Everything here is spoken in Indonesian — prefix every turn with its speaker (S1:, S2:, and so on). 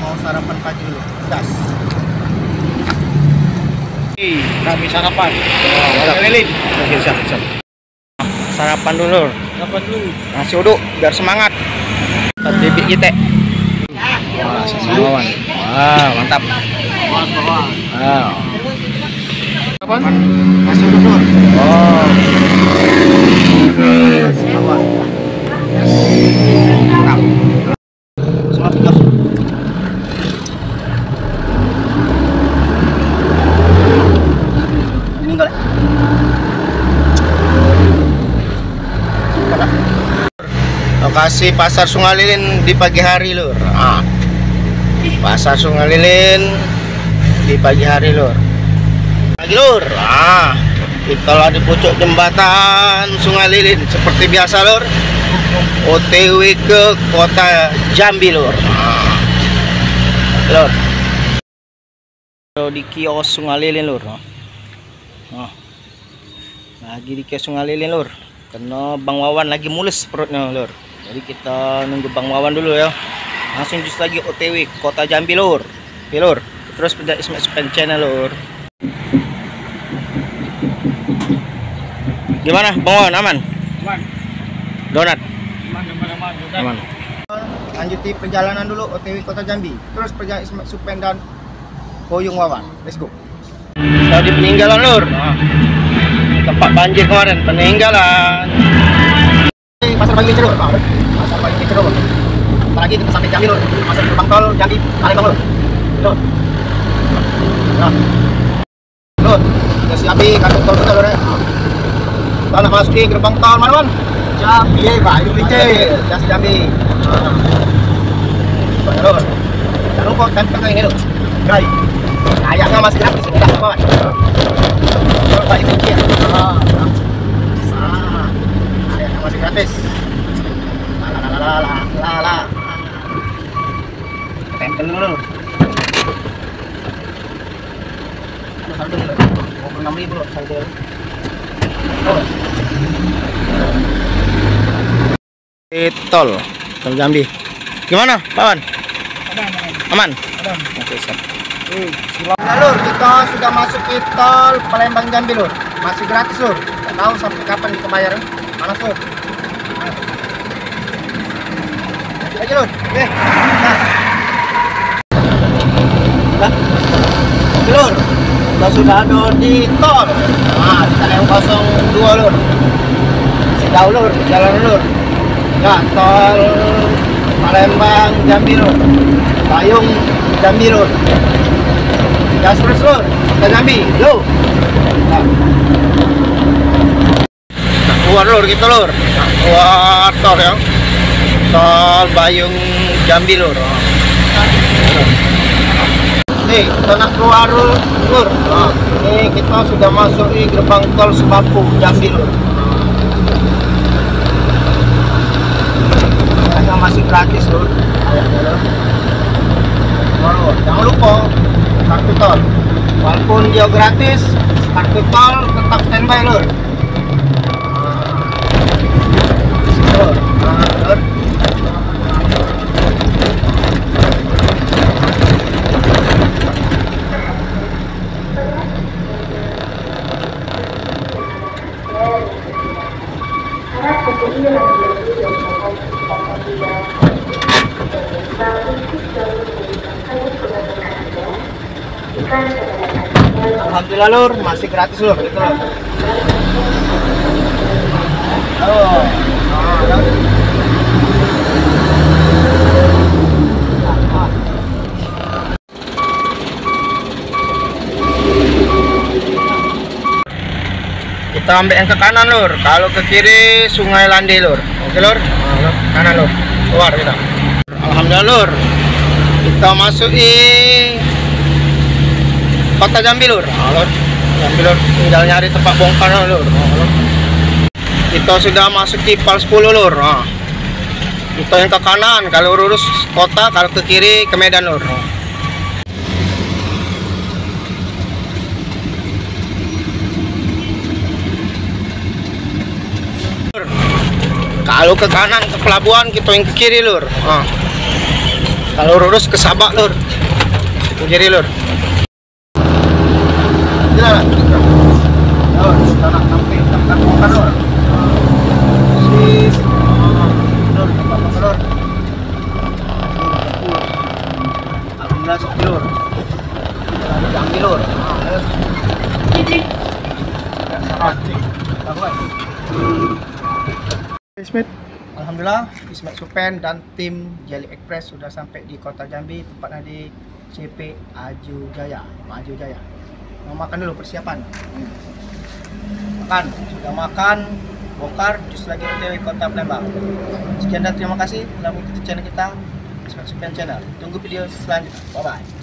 S1: mau sarapan pagi dulu. Gas.
S2: Kami sarapan.
S1: Lilin. Oke, siap. Sarapan dulu.
S2: Sarapan dulu.
S1: Nasi uduk biar semangat. Bibit kita. Wah, semawan. Wah, mantap. Wah.
S2: Apa?
S1: Nasi uduk dulu. Oh. Semawan. Mantap. Semua pedas. Ini enggak. Lokasi pasar Sungai Lilin di pagi hari, Lur. Pasar Sungai Lilin di pagi hari, Lur. Pagi, Lur. Kita lah di pucuk jembatan Sungai Lilin seperti biasa, Lur. OTW ke kota Jambi, Lur. Lur. Di kios Sungai Lilin, Lur. Lagi di kios Sungai Lilin, Lur. Karena Bang Wawan lagi mules perutnya, Lur. Jadi kita nunggu Bang Wawan dulu ya. Langsung just lagi OTW kota Jambi, Lur. Oke, Lur. Terus pada Ismail Supen channel, Lur. Gimana Bang Wawan, aman?
S2: Aman.
S1: Donat?
S2: Aman.
S1: Lanjuti perjalanan dulu OTW kota Jambi. Terus perjalanan Ismail Supen dan Boyong Wawan. Let's go. Tadi peninggalan, Lur. Tempat banjir kemarin, peninggalan. Pasar pagi Ceruk. Pasar pagi Ceruk. Apalagi kita sampai Jambi, Lur. Masuk gerbang tol Jambi Palembang, Lur. Lur. Lur, kita siapi kartu tol kita, Lur. Kita nak masuki gerbang tol mana, Bang? Jambi, Bayu Licin. Jas Jambi. Lur. Jangan lupa tempel ini, Lur. Baik. Kayaknya masih gratis, sudah apa, Bang? Lur, Bayu Licin. Masih gratis. Lala. Tempel dulu. Saldo dulu. 26.000 loh saldo. Tol Jambi. Gimana, Pak Wan? Aman. Oke, siap. Lur, kita sudah masuk ke tol Palembang Jambi, Lur. Masih gratis, Lur. Nggak tahu sampai kapan kita bayar. Panas, Lur. Aja, Lur. Oke. Oke, Lur. Kita sudah ada di tol. Di Kaleng 02, Lur. Masih jauh, Lur. Jalan, Lur. Ya, tol Palembang Jambi, Lur. Payung Jambi, Lur. Gas terus, Lur. Kita Jambi. Yo. Keluar, Lur, kita, Lur. Keluar tol ya. Tol Payung Jambi, Lur. Nih, kita nak keluar, Lur. Ini kita sudah masuk di gerbang tol Sebaku Jambi, Lur. Karena masih gratis, Lur. Jangan lupa kartu tol. Walaupun dia gratis, kartu tol tetap standby, Lur. Lur. Alhamdulillah, Lur, masih gratis, Lur, gitu, Lur. Kita ambil yang ke kanan, Lur. Kalau ke kiri Sungai Lande, Lur. Oke, Lur. Kanan, Lur. Keluar kita. Alhamdulillah, Lur. Kita masuk di kota Jambi, Lur. Lur. Jambi, Lur. Tinggal nyari tempat bongkar, Lur. Kita sudah masuk di Pal 10, Lur. Kita yang ke kanan kalau lurus kota, kalau ke kiri ke Medan, Lur. Kalau ke kanan ke pelabuhan, kita yang ke kiri, Lur. Kalau lurus ke Sabak lur. Kiri lur. Jalan. Lur, kita nak sampai tempat makan lur. Sip. Lur, tempat makan lur. Alhamdulillah sepi lur. Jalan Jambi lur.
S2: Ismet.
S1: Alhamdulillah, Ismet Supen dan tim Jelly Express sudah sampai di Kota Jambi, tepatnya di CP Aju Jaya. Maju Jaya. Mau makan dulu persiapan. Makan, sudah makan, bongkar, jus lagi OTW Kota Palembang. Sekian dan terima kasih telah mengikuti channel kita, Ismet Supen Channel. Tunggu video selanjutnya. Bye bye.